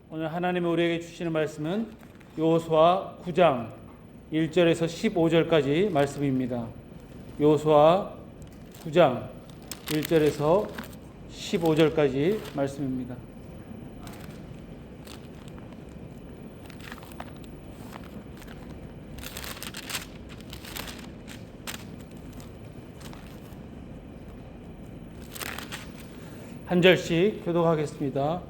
오늘 하나님이 우리에게 주시는 말씀은 여호수아 9장 1절에서 15절까지 말씀입니다. 여호수아 9장 1절에서 15절까지 말씀입니다. 한 절씩 교독하겠습니다.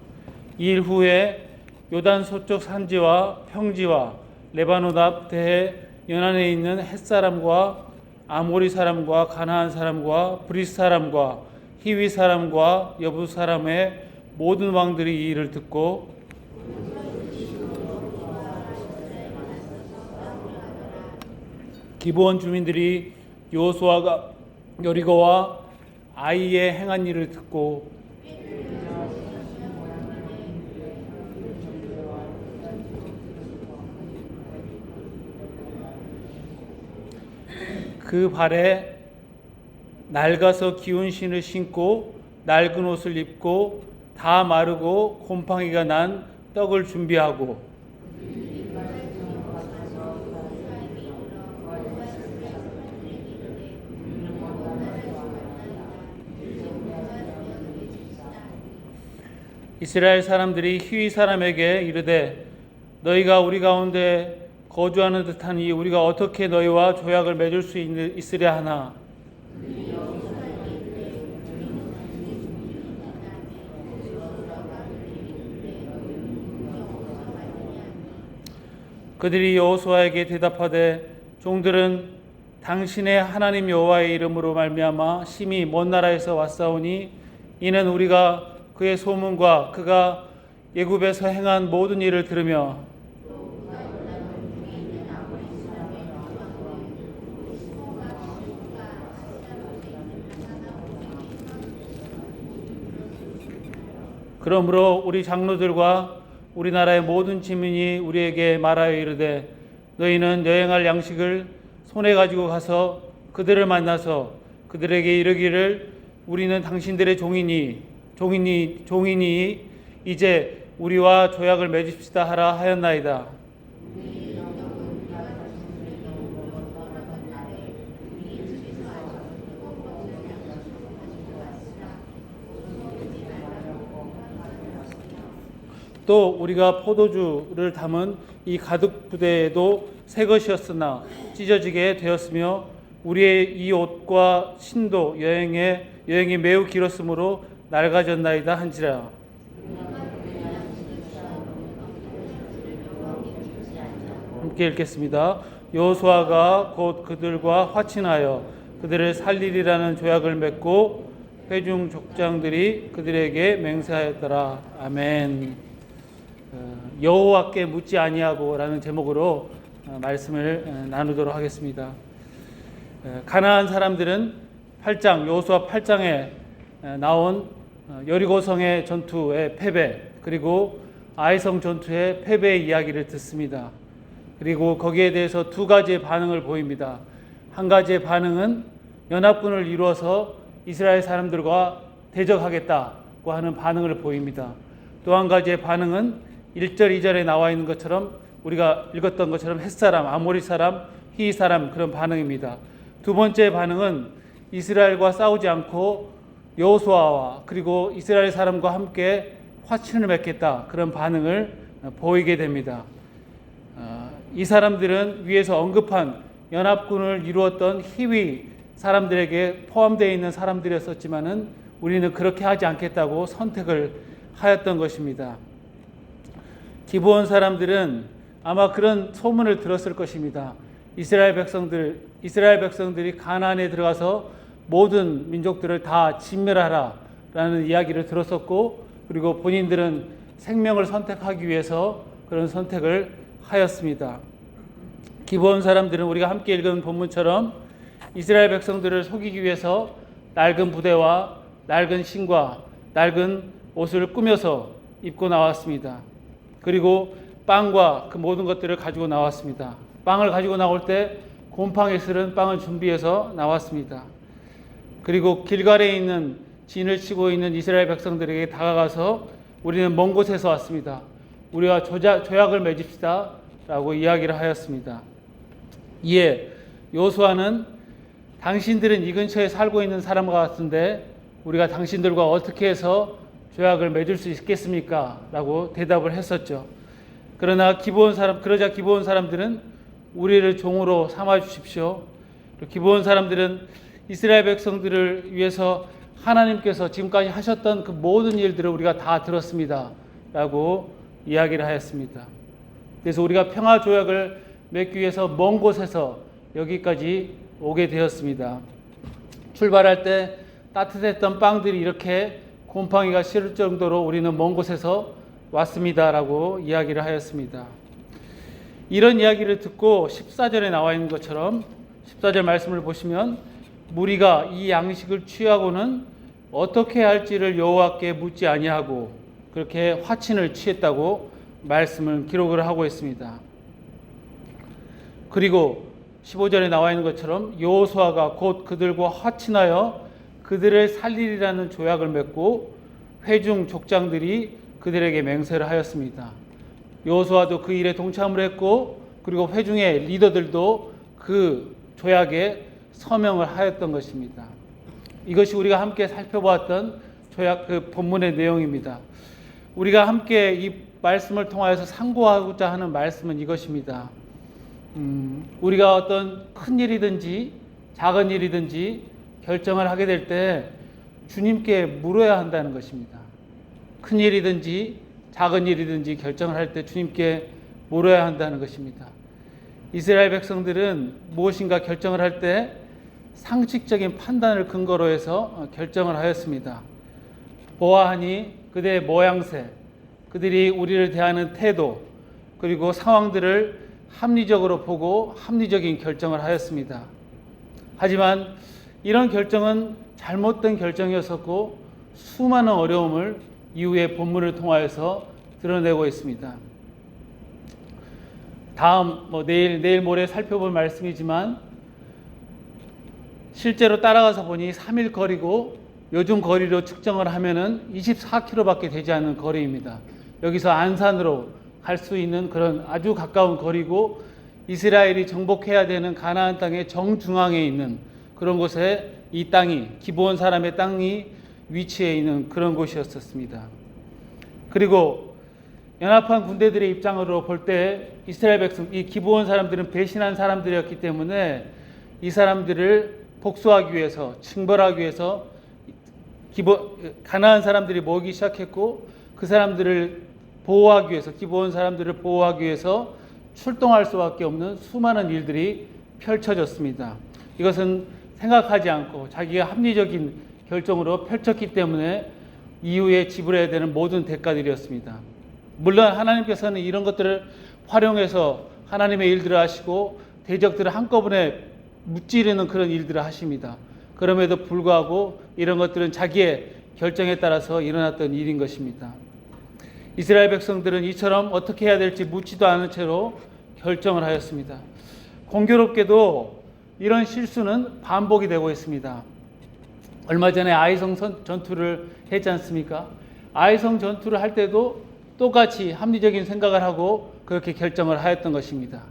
이 일 후에 요단 서쪽 산지와 평지와 레바논 앞 대해 연안에 있는 헷사람과 아모리 사람과 가나안 사람과 브리스 사람과 히위 사람과 여부 사람의 모든 왕들이 이 일을 듣고 기브온 주민들이 여호수아가 여리고와 아이에 행한 일을 듣고 그 발에 낡아서 기운 신을 신고 낡은 옷을 입고 다 마르고 곰팡이가 난 떡을 준비하고 이스라엘 사람들이 히위 사람에게 이르되 너희가 우리 가운데 거주하는 듯하니 우리가 어떻게 너희와 조약을 맺을 수 있으랴 하나. 그들이 여호수아에게 대답하되 종들은 당신의 하나님 여호와의 이름으로 말미암아 심히 먼 나라에서 왔사오니 이는 우리가 그의 소문과 그가 애굽에서 행한 모든 일을 들으며 그러므로 우리 장로들과 우리나라의 모든 지민이 우리에게 말하여 이르되 너희는 여행할 양식을 손에 가지고 가서 그들을 만나서 그들에게 이르기를 우리는 당신들의 종이니 이제 우리와 조약을 맺읍시다 하라 하였나이다. 또 우리가 포도주를 담은 이 가득 부대에도 새 것이었으나 찢어지게 되었으며 우리의 이 옷과 신도 여행이 매우 길었으므로 낡아졌나이다 한지라. 함께 읽겠습니다. 여호수아가 곧 그들과 화친하여 그들을 살리리라는 조약을 맺고 회중 족장들이 그들에게 맹세하였더라. 아멘. 여호와께 묻지 아니하고라는 제목으로 말씀을 나누도록 하겠습니다. 가나안 사람들은 여호수아 8장에 나온 여리고성의 전투의 패배 그리고 아이성 전투의 패배의 이야기를 듣습니다. 그리고 거기에 대해서 두 가지의 반응을 보입니다. 한 가지의 반응은 연합군을 이루어서 이스라엘 사람들과 대적하겠다고 하는 반응을 보입니다. 또 한 가지의 반응은 1절, 2절에 나와 있는 것처럼 우리가 읽었던 것처럼 헷사람, 아모리 사람, 히위 사람 그런 반응입니다. 두 번째 반응은 이스라엘과 싸우지 않고 여호수아와 그리고 이스라엘 사람과 함께 화친을 맺겠다 그런 반응을 보이게 됩니다. 이 사람들은 위에서 언급한 연합군을 이루었던 히위 사람들에게 포함되어 있는 사람들이었었지만은 우리는 그렇게 하지 않겠다고 선택을 하였던 것입니다. 기브온 사람들은 아마 그런 소문을 들었을 것입니다. 이스라엘 백성들이 가나안에 들어가서 모든 민족들을 다 진멸하라라는 이야기를 들었었고 그리고 본인들은 생명을 선택하기 위해서 그런 선택을 하였습니다. 기브온 사람들은 우리가 함께 읽은 본문처럼 이스라엘 백성들을 속이기 위해서 낡은 부대와 낡은 신과 낡은 옷을 꾸며서 입고 나왔습니다. 그리고 빵과 그 모든 것들을 가지고 나왔습니다. 빵을 가지고 나올 때 곰팡이 쓸은 빵을 준비해서 나왔습니다. 그리고 길갈에 있는 진을 치고 있는 이스라엘 백성들에게 다가가서 우리는 먼 곳에서 왔습니다. 우리와 조약을 맺읍시다 라고 이야기를 하였습니다. 이에 여호수아는 당신들은 이 근처에 살고 있는 사람과 같은데 우리가 당신들과 어떻게 해서 조약을 맺을 수 있겠습니까? 라고 대답을 했었죠. 그러자 기브온 사람들은 우리를 종으로 삼아 주십시오. 기브온 사람들은 이스라엘 백성들을 위해서 하나님께서 지금까지 하셨던 그 모든 일들을 우리가 다 들었습니다 라고 이야기를 하였습니다. 그래서 우리가 평화 조약을 맺기 위해서 먼 곳에서 여기까지 오게 되었습니다. 출발할 때 따뜻했던 빵들이 이렇게 곰팡이가 싫을 정도로 우리는 먼 곳에서 왔습니다 라고 이야기를 하였습니다. 이런 이야기를 듣고 14절에 나와 있는 것처럼 14절 말씀을 보시면 무리가 이 양식을 취하고는 어떻게 할지를 여호와께 묻지 아니하고 그렇게 화친을 취했다고 말씀을 기록을 하고 있습니다. 그리고 15절에 나와 있는 것처럼 여호수아가 곧 그들과 화친하여 그들을 살리리라는 조약을 맺고 회중 족장들이 그들에게 맹세를 하였습니다. 여호수아도 그 일에 동참을 했고 그리고 회중의 리더들도 그 조약에 서명을 하였던 것입니다. 이것이 우리가 함께 살펴보았던 조약 그 본문의 내용입니다. 우리가 함께 이 말씀을 통하여서 상고하고자 하는 말씀은 이것입니다. 우리가 어떤 큰 일이든지 작은 일이든지 결정을 하게 될 때 주님께 물어야 한다는 것입니다. 큰 일이든지 작은 일이든지 결정을 할 때 주님께 물어야 한다는 것입니다. 이스라엘 백성들은 무엇인가 결정을 할 때 상식적인 판단을 근거로 해서 결정을 하였습니다. 보아하니 그들의 모양새, 그들이 우리를 대하는 태도, 그리고 상황들을 합리적으로 보고 합리적인 결정을 하였습니다. 하지만 이런 결정은 잘못된 결정이었었고 수많은 어려움을 이후의 본문을 통하여서 드러내고 있습니다. 다음 내일 모레 살펴볼 말씀이지만 실제로 따라가서 보니 3일 거리고 요즘 거리로 측정을 하면은 24km밖에 되지 않는 거리입니다. 여기서 안산으로 갈 수 있는 그런 아주 가까운 거리고 이스라엘이 정복해야 되는 가나안 땅의 정중앙에 있는 그런 곳에 이 땅이 기브온 사람의 땅이 위치해 있는 그런 곳이었습니다. 그리고 연합한 군대들의 입장으로 볼 때 이스라엘 백성, 이 기브온 사람들은 배신한 사람들이었기 때문에 이 사람들을 복수하기 위해서 징벌하기 위해서 가나안 사람들이 모이기 시작했고 그 사람들을 보호하기 위해서 기브온 사람들을 보호하기 위해서 출동할 수밖에 없는 수많은 일들이 펼쳐졌습니다. 이것은 생각하지 않고 자기가 합리적인 결정으로 펼쳤기 때문에 이후에 지불해야 되는 모든 대가들이었습니다. 물론 하나님께서는 이런 것들을 활용해서 하나님의 일들을 하시고 대적들을 한꺼번에 무찌르는 그런 일들을 하십니다. 그럼에도 불구하고 이런 것들은 자기의 결정에 따라서 일어났던 일인 것입니다. 이스라엘 백성들은 이처럼 어떻게 해야 될지 묻지도 않은 채로 결정을 하였습니다. 공교롭게도 이런 실수는 반복이 되고 있습니다. 얼마 전에 아이성 전투를 했지 않습니까? 아이성 전투를 할 때도 똑같이 합리적인 생각을 하고 그렇게 결정을 하였던 것입니다.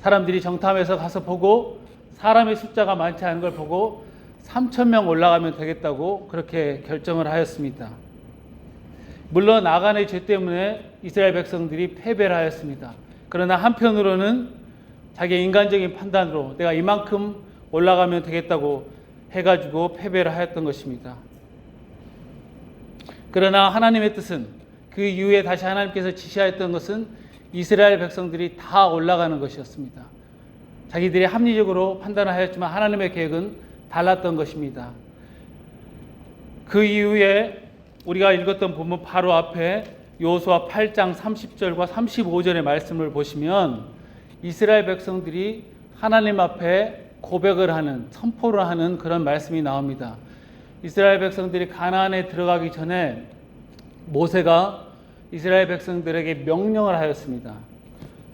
사람들이 정탐해서 가서 보고 사람의 숫자가 많지 않은 걸 보고 3,000명 올라가면 되겠다고 그렇게 결정을 하였습니다. 물론 아간의 죄 때문에 이스라엘 백성들이 패배를 하였습니다. 그러나 한편으로는 자기의 인간적인 판단으로 내가 이만큼 올라가면 되겠다고 해가지고 패배를 하였던 것입니다. 그러나 하나님의 뜻은 그 이후에 다시 하나님께서 지시하였던 것은 이스라엘 백성들이 다 올라가는 것이었습니다. 자기들이 합리적으로 판단을 하였지만 하나님의 계획은 달랐던 것입니다. 그 이후에 우리가 읽었던 본문 바로 앞에 여호수아 8장 30절과 35절의 말씀을 보시면 이스라엘 백성들이 하나님 앞에 고백을 하는, 선포를 하는 그런 말씀이 나옵니다. 이스라엘 백성들이 가나안에 들어가기 전에 모세가 이스라엘 백성들에게 명령을 하였습니다.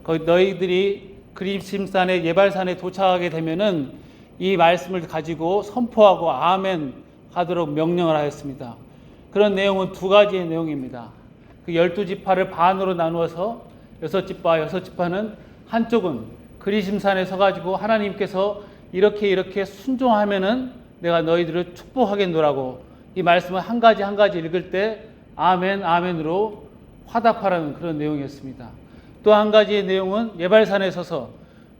너희들이 그리심산의 예발산에 도착하게 되면은 이 말씀을 가지고 선포하고 아멘 하도록 명령을 하였습니다. 그런 내용은 두 가지의 내용입니다. 그 12지파를 반으로 나누어서 6지파는 한쪽은 그리심산에 서가지고 하나님께서 이렇게 순종하면은 내가 너희들을 축복하겠노라고, 이 말씀을 한 가지 한 가지 읽을 때 아멘 아멘으로 화답하라는 그런 내용이었습니다. 또 한 가지의 내용은 예발산에 서서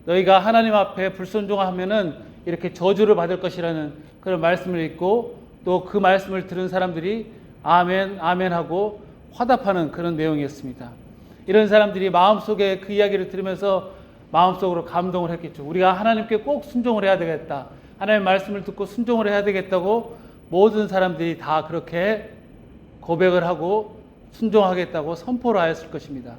너희가 하나님 앞에 불순종하면은 이렇게 저주를 받을 것이라는 그런 말씀을 읽고, 또 그 말씀을 들은 사람들이 아멘 아멘 하고 화답하는 그런 내용이었습니다. 이런 사람들이 마음속에 그 이야기를 들으면서 마음속으로 감동을 했겠죠. 우리가 하나님께 꼭 순종을 해야 되겠다, 하나님의 말씀을 듣고 순종을 해야 되겠다고 모든 사람들이 다 그렇게 고백을 하고 순종하겠다고 선포를 하였을 것입니다.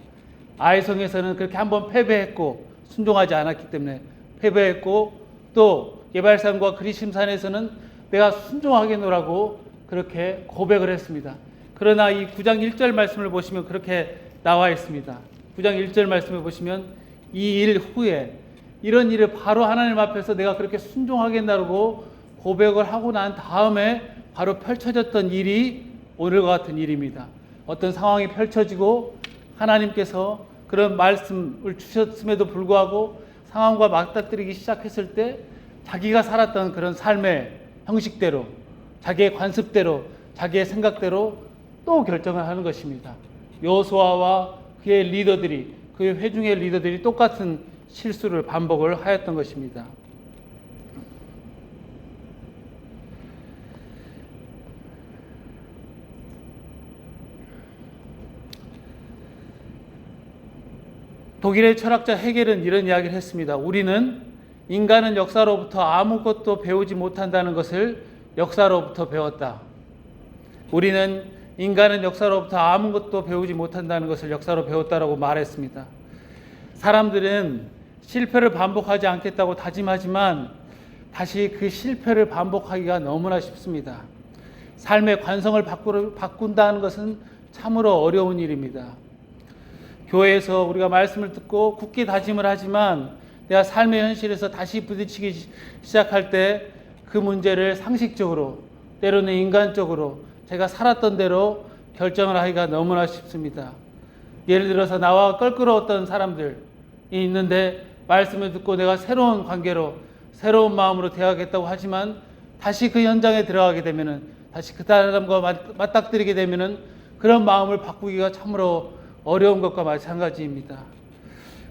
아이성에서는 그렇게 한번 패배했고 순종하지 않았기 때문에 패배했고, 또 예발산과 그리심산에서는 내가 순종하겠노라고 그렇게 고백을 했습니다. 그러나 이 9장 1절 말씀을 보시면 그렇게 나와 있습니다. 9장 1절 말씀을 보시면 이 일 후에, 이런 일을 바로 하나님 앞에서 내가 그렇게 순종하겠다고 고백을 하고 난 다음에 바로 펼쳐졌던 일이 오늘과 같은 일입니다. 어떤 상황이 펼쳐지고 하나님께서 그런 말씀을 주셨음에도 불구하고 상황과 맞닥뜨리기 시작했을 때 자기가 살았던 그런 삶의 형식대로, 자기의 관습대로, 자기의 생각대로 또 결정을 하는 것입니다. 여호수아와 그의 리더들이, 그의 회중의 리더들이 똑같은 실수를 반복을 하였던 것입니다. 독일의 철학자 헤겔은 이런 이야기를 했습니다. 우리는 인간은 역사로부터 아무것도 배우지 못한다는 것을 역사로부터 배웠다. 우리는 인간은 역사로부터 아무것도 배우지 못한다는 것을 역사로 배웠다라고 말했습니다. 사람들은 실패를 반복하지 않겠다고 다짐하지만 다시 그 실패를 반복하기가 너무나 쉽습니다. 삶의 관성을 바꾼다는 것은 참으로 어려운 일입니다. 교회에서 우리가 말씀을 듣고 굳게 다짐을 하지만 내가 삶의 현실에서 다시 부딪히기 시작할 때 그 문제를 상식적으로, 때로는 인간적으로 제가 살았던 대로 결정을 하기가 너무나 쉽습니다. 예를 들어서 나와 껄끄러웠던 사람들이 있는데 말씀을 듣고 내가 새로운 관계로, 새로운 마음으로 대하겠다고 하지만 다시 그 현장에 들어가게 되면은, 다시 그 사람과 맞닥뜨리게 되면은 그런 마음을 바꾸기가 참으로 어려운 것과 마찬가지입니다.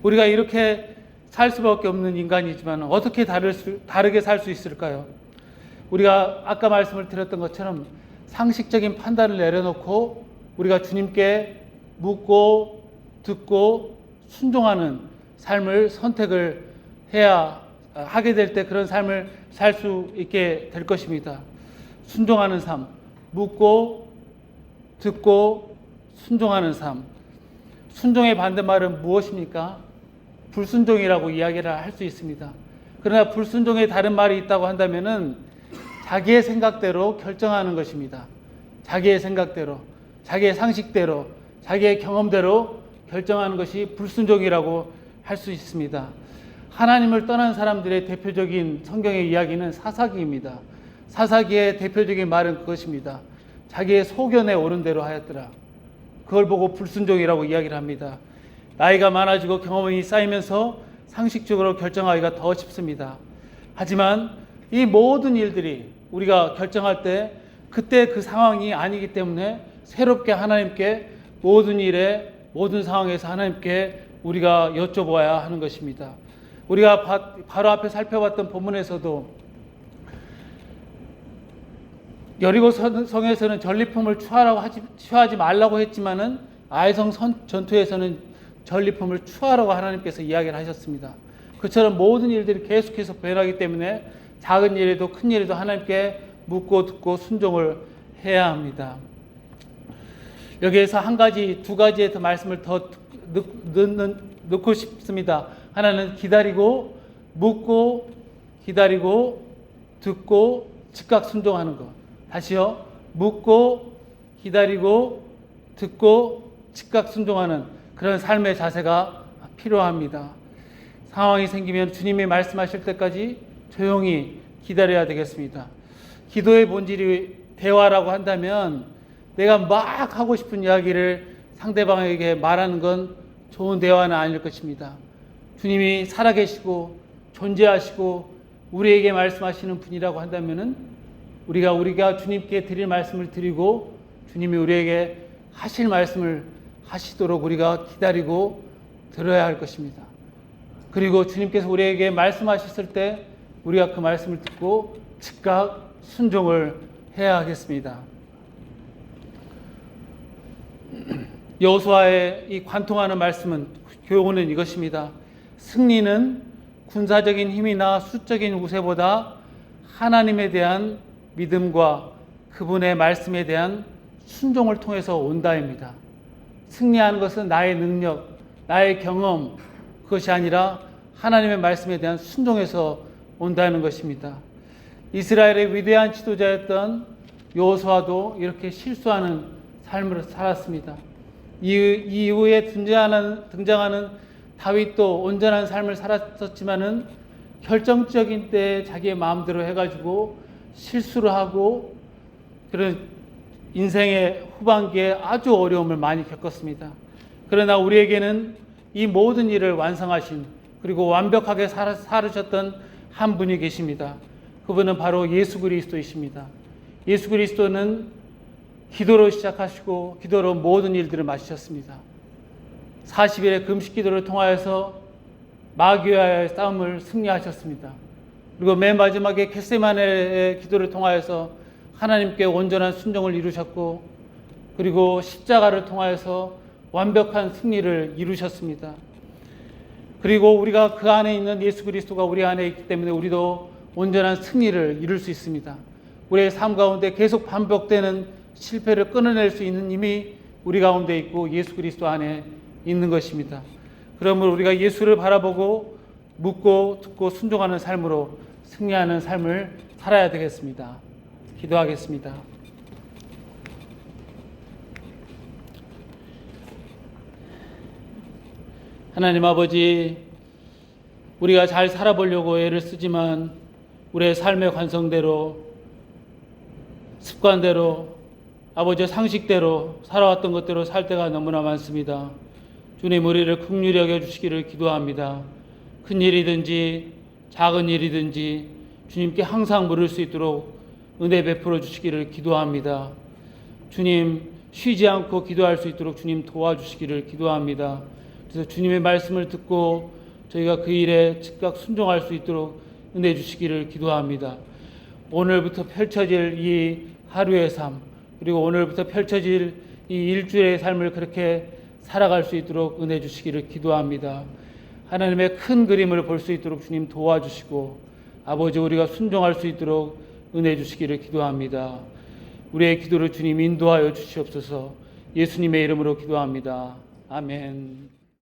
우리가 이렇게 살 수밖에 없는 인간이지만 어떻게 다르게 살 수 있을까요? 우리가 아까 말씀을 드렸던 것처럼 상식적인 판단을 내려놓고 우리가 주님께 묻고 듣고 순종하는 삶을 선택을 해야 하게 될 때 그런 삶을 살 수 있게 될 것입니다. 순종하는 삶, 묻고 듣고 순종하는 삶. 순종의 반대말은 무엇입니까? 불순종이라고 이야기를 할 수 있습니다. 그러나 불순종의 다른 말이 있다고 한다면은 자기의 생각대로 결정하는 것입니다. 자기의 생각대로, 자기의 상식대로, 자기의 경험대로 결정하는 것이 불순종이라고 할 수 있습니다. 하나님을 떠난 사람들의 대표적인 성경의 이야기는 사사기입니다. 사사기의 대표적인 말은 그것입니다. 자기의 소견에 오른 대로 하였더라. 그걸 보고 불순종이라고 이야기를 합니다. 나이가 많아지고 경험이 쌓이면서 상식적으로 결정하기가 더 쉽습니다. 하지만 이 모든 일들이 우리가 결정할 때 그때 그 상황이 아니기 때문에 새롭게 하나님께 모든 일에, 모든 상황에서 하나님께 우리가 여쭤보아야 하는 것입니다. 우리가 바로 앞에 살펴봤던 본문에서도 여리고 성에서는 전리품을 취하지 말라고 했지만은 아이성 전투에서는 전리품을 취하라고 하나님께서 이야기를 하셨습니다. 그처럼 모든 일들이 계속해서 변하기 때문에 작은 일에도 큰 일에도 하나님께 묻고 듣고 순종을 해야 합니다. 여기에서 두 가지의 더 말씀을 더 넣고 싶습니다. 하나는 기다리고, 묻고, 기다리고, 듣고, 즉각 순종하는 것. 다시요. 묻고, 기다리고, 듣고, 즉각 순종하는 그런 삶의 자세가 필요합니다. 상황이 생기면 주님이 말씀하실 때까지 조용히 기다려야 되겠습니다. 기도의 본질이 대화라고 한다면 내가 막 하고 싶은 이야기를 상대방에게 말하는 건 좋은 대화는 아닐 것입니다. 주님이 살아계시고 존재하시고 우리에게 말씀하시는 분이라고 한다면은 우리가 주님께 드릴 말씀을 드리고 주님이 우리에게 하실 말씀을 하시도록 우리가 기다리고 들어야 할 것입니다. 그리고 주님께서 우리에게 말씀하셨을 때 우리가 그 말씀을 듣고 즉각 순종을 해야 하겠습니다. 여호수아의 이 관통하는 말씀은 교훈은 이것입니다. 승리는 군사적인 힘이나 수적인 우세보다 하나님에 대한 믿음과 그분의 말씀에 대한 순종을 통해서 온다입니다. 승리하는 것은 나의 능력, 나의 경험, 그것이 아니라 하나님의 말씀에 대한 순종에서 온다는 것입니다. 이스라엘의 위대한 지도자였던 여호수아도 이렇게 실수하는 삶을 살았습니다. 이후에 등장하는 다윗도 온전한 삶을 살았었지만은 결정적인 때에 자기의 마음대로 해가지고 실수를 하고 그런 인생의 후반기에 아주 어려움을 많이 겪었습니다. 그러나 우리에게는 이 모든 일을 완성하신 그리고 완벽하게 살으셨던 한 분이 계십니다. 그분은 바로 예수 그리스도이십니다. 예수 그리스도는 기도로 시작하시고 기도로 모든 일들을 마치셨습니다. 40일의 금식 기도를 통하여서 마귀와의 싸움을 승리하셨습니다. 그리고 맨 마지막에 겟세마네의 기도를 통하여서 하나님께 온전한 순종을 이루셨고 그리고 십자가를 통하여서 완벽한 승리를 이루셨습니다. 그리고 우리가 그 안에 있는 예수 그리스도가 우리 안에 있기 때문에 우리도 온전한 승리를 이룰 수 있습니다. 우리의 삶 가운데 계속 반복되는 실패를 끊어낼 수 있는 힘이 우리 가운데 있고 예수 그리스도 안에 있는 것입니다. 그러므로 우리가 예수를 바라보고 묻고 듣고 순종하는 삶으로 승리하는 삶을 살아야 되겠습니다. 기도하겠습니다. 하나님 아버지, 우리가 잘 살아보려고 애를 쓰지만 우리의 삶의 관성대로 습관대로 아버지의 상식대로 살아왔던 것대로 살 때가 너무나 많습니다. 주님, 우리를 긍휼히 여겨주시기를 기도합니다. 큰 일이든지 작은 일이든지 주님께 항상 물을 수 있도록 은혜 베풀어 주시기를 기도합니다. 주님, 쉬지 않고 기도할 수 있도록 주님 도와주시기를 기도합니다. 그래서 주님의 말씀을 듣고 저희가 그 일에 즉각 순종할 수 있도록 은혜 주시기를 기도합니다. 오늘부터 펼쳐질 이 하루의 삶, 그리고 오늘부터 펼쳐질 이 일주일의 삶을 그렇게 살아갈 수 있도록 은혜 주시기를 기도합니다. 하나님의 큰 그림을 볼 수 있도록 주님 도와주시고 아버지, 우리가 순종할 수 있도록 은혜 주시기를 기도합니다. 우리의 기도를 주님 인도하여 주시옵소서. 예수님의 이름으로 기도합니다. 아멘.